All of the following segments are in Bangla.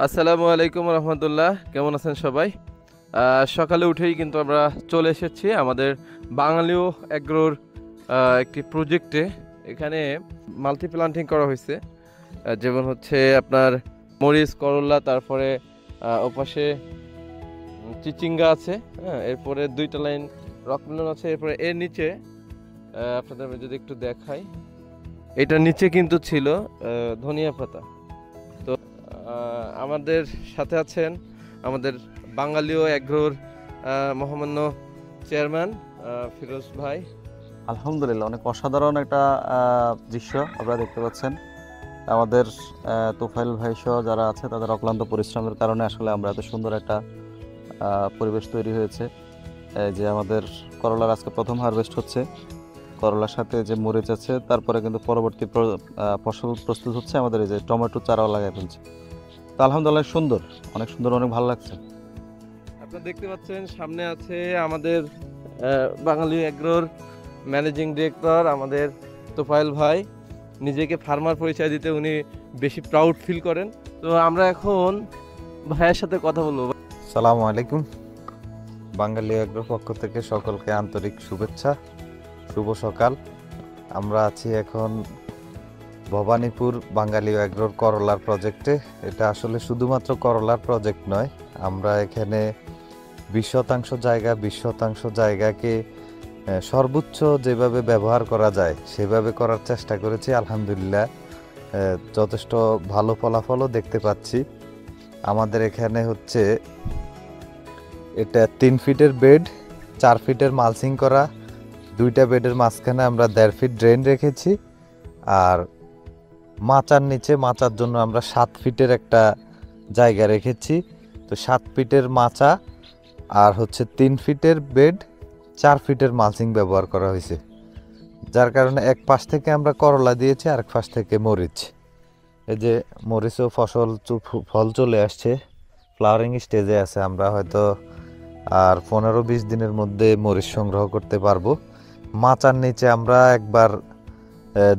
আসসালামু আলাইকুম রহমতুল্লাহ, কেমন আছেন সবাই? সকালে উঠেই কিন্তু আমরা চলে এসেছি আমাদের বাঙালিও অ্যাগ্রোর একটি প্রজেক্টে। এখানে মাল্টি প্লান্টিং করা হয়েছে, যেমন হচ্ছে আপনার মরিচ, করলা, তারপরে ওপাশে চিচিঙ্গা আছে। হ্যাঁ, এরপরে দুইটা লাইন রকমেলন আছে। এরপরে এর নিচে আপনাদের আমি যদি একটু দেখাই, এটার নিচে কিন্তু ছিল ধনিয়া পাতা। তো আমাদের সাথে আছেন আমাদের বাঙালিও অ্যাগ্রোর মহামান্য চেয়ারম্যান ফিরোজ ভাই। আলহামদুলিল্লাহ, অনেক অসাধারণ একটা দৃশ্য আপনারা দেখতে পাচ্ছেন। আমাদের তোফাইল ভাই সহ যারা আছে তাদের অক্লান্ত পরিশ্রমের কারণে আসলে আমরা এত সুন্দর একটা পরিবেশ তৈরি হয়েছে। এই যে আমাদের করলার আজকে প্রথম হারভেস্ট হচ্ছে, করলার সাথে যে মরিচ আছে, তারপরে কিন্তু পরবর্তী ফসল প্রস্তুত হচ্ছে। আমাদের এই যে টমেটো চারাও লাগাই ফেলছে। তো আলহামদুলিল্লাহ সুন্দর, অনেক সুন্দর, অনেক ভালো লাগছে। আপনারা দেখতে পাচ্ছেন সামনে আছে আমাদের বাঙালি অ্যাগ্রোর ম্যানেজিং ডিরেক্টর আমাদের তোফাইল ভাই। নিজেকে ফার্মার পরিচয় দিতে উনি বেশি প্রাউড ফিল করেন। তো আমরা এখন ভাইয়ের সাথে কথা বলবো। সালামু আলাইকুম। বাঙালি এগ্রোর পক্ষ থেকে সকলকে আন্তরিক শুভেচ্ছা, শুভ সকাল। আমরা আছি এখন ভবানীপুর বাঙালি এগ্রোর করলার প্রজেক্টে। এটা আসলে শুধুমাত্র করলার প্রজেক্ট নয়, আমরা এখানে 20% জায়গাকে সর্বোচ্চ যেভাবে ব্যবহার করা যায় সেভাবে করার চেষ্টা করেছি। আলহামদুলিল্লাহ যথেষ্ট ভালো ফলাফলও দেখতে পাচ্ছি। আমাদের এখানে হচ্ছে এটা 3 ফিটের বেড, 4 ফিটের মালচিং করা, 2টা বেডের মাঝখানে আমরা 1.5 ফিট ড্রেন রেখেছি। আর মাচার নিচে মাচার জন্য আমরা 7 ফিটের একটা জায়গা রেখেছি। তো 7 ফিটের মাচা আর হচ্ছে 3 ফিটের বেড, 4 ফিটের মালচিং ব্যবহার করা হয়েছে, যার কারণে এক পাশ থেকে আমরা করলা দিয়েছি, আরেক পাশ থেকে মরিচ। এই যে মরিচও ফল চলে আসছে, ফ্লাওয়ারিং স্টেজে আছে। আমরা হয়তো আর 15-20 দিনের মধ্যে মরিচ সংগ্রহ করতে পারবো। মাচার নিচে আমরা একবার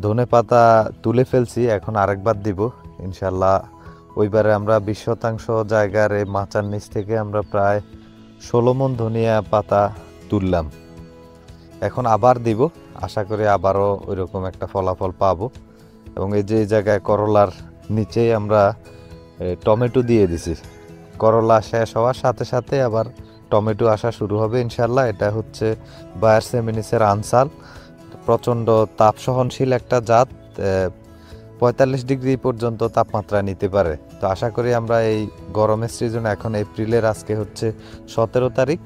ধনে পাতা তুলে ফেলছি, এখন আরেকবার দিব ইনশাল্লাহ। ওইবারে আমরা 20% জায়গার এই মাচার নিচ থেকে আমরা প্রায় 16 মণ ধনিয়া পাতা তুললাম। এখন আবার দিব, আশা করি আবারও ওইরকম একটা ফলাফল পাবো। এবং এই যে এই জায়গায় করলার নিচেই আমরা টমেটো দিয়ে দিছি। করলা শেষ হওয়ার সাথে সাথে আবার টমেটো আসা শুরু হবে ইনশাল্লাহ। এটা হচ্ছে বায়ার সেমিনিসের আনসাল, প্রচণ্ড তাপ সহনশীল একটা জাত, 45 ডিগ্রি পর্যন্ত তাপমাত্রা নিতে পারে। তো আশা করি আমরা এই গরমের সিজন, এখন এপ্রিলের আজকে হচ্ছে 17 তারিখ,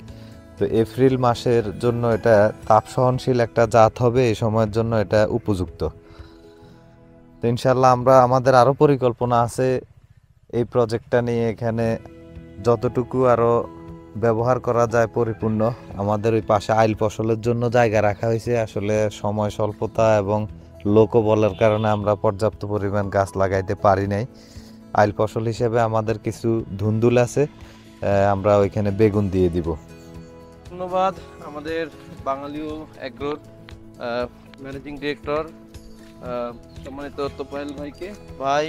তো এপ্রিল মাসের জন্য এটা তাপ সহনশীল একটা জাত হবে, এই সময়ের জন্য এটা উপযুক্ত। তো ইনশাল্লাহ আমরা আমাদের আরও পরিকল্পনা আছে এই প্রজেক্টটা নিয়ে, এখানে যতটুকু আরও ব্যবহার করা যায় পরিপূর্ণ। আমাদের ওই পাশে আইল ফসলের জন্য জায়গা রাখা হয়েছে, আসলে সময় স্বল্পতা এবং লোকবলের কারণে আমরা পর্যাপ্ত পরিমাণ গাছ লাগাইতে পারি নাই। আইল ফসল হিসেবে আমাদের কিছু ধুন্দুল আছে, আমরা ওইখানে বেগুন দিয়ে দিব। ধন্যবাদ আমাদের বাঙালিও অ্যাগ্রোর ম্যানেজিং ডিরেক্টর সম্মানিত তোফাইল ভাইকে। ভাই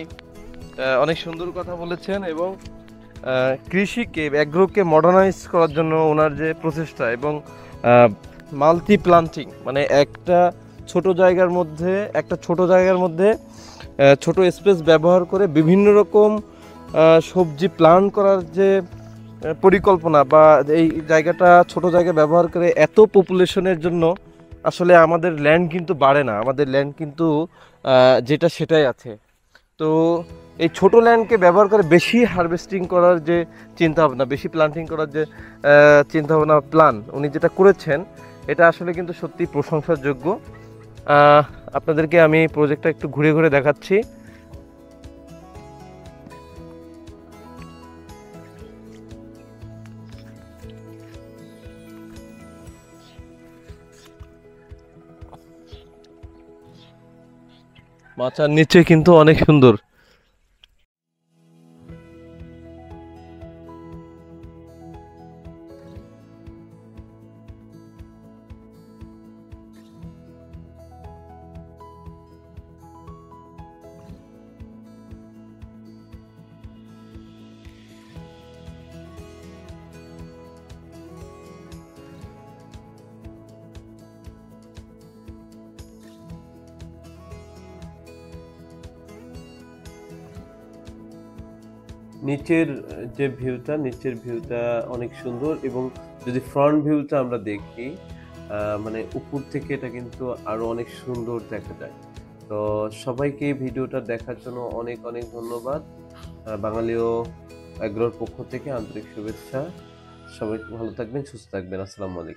অনেক সুন্দর কথা বলেছেন এবং কৃষিকে, অ্যাগ্রোকে মডার্নাইজ করার জন্য ওনার যে প্রচেষ্টা এবং মাল্টি প্লান্টিং, মানে একটা ছোট জায়গার মধ্যে ছোট স্পেস ব্যবহার করে বিভিন্ন রকম সবজি প্লান্ট করার যে পরিকল্পনা, বা এই জায়গাটা ছোট জায়গা ব্যবহার করে এত পপুলেশনের জন্য আসলে আমাদের ল্যান্ড কিন্তু বাড়ে না, আমাদের ল্যান্ড কিন্তু যেটা সেটাই আছে। তো এই ছোট ল্যান্ডকে ব্যবহার করে বেশি হারভেস্টিং করার যে চিন্তাভাবনা, বেশি প্লান্টিং করার যে চিন্তাভাবনা, প্ল্যান উনি যেটা করেছেন, এটা আসলে কিন্তু সত্যি প্রশংসার যোগ্য। আপনাদেরকে আমি প্রজেক্টটা একটু ঘুরে ঘুরে দেখাচ্ছি। মাচার নিচে কিন্তু অনেক সুন্দর। নিচের নিচের ভিউটা অনেক সুন্দর, এবং যদি ফ্রন্ট ভিউটা আমরা দেখি মানে উপর থেকে এটা কিন্তু আরো অনেক সুন্দর দেখা যায়। তো সবাইকে এই ভিডিওটা দেখার জন্য অনেক অনেক ধন্যবাদ। বাঙালিও এগ্রোর পক্ষ থেকে আন্তরিক শুভেচ্ছা। সবাই ভালো থাকবেন, সুস্থ থাকবেন। আসসালামু আলাইকুম।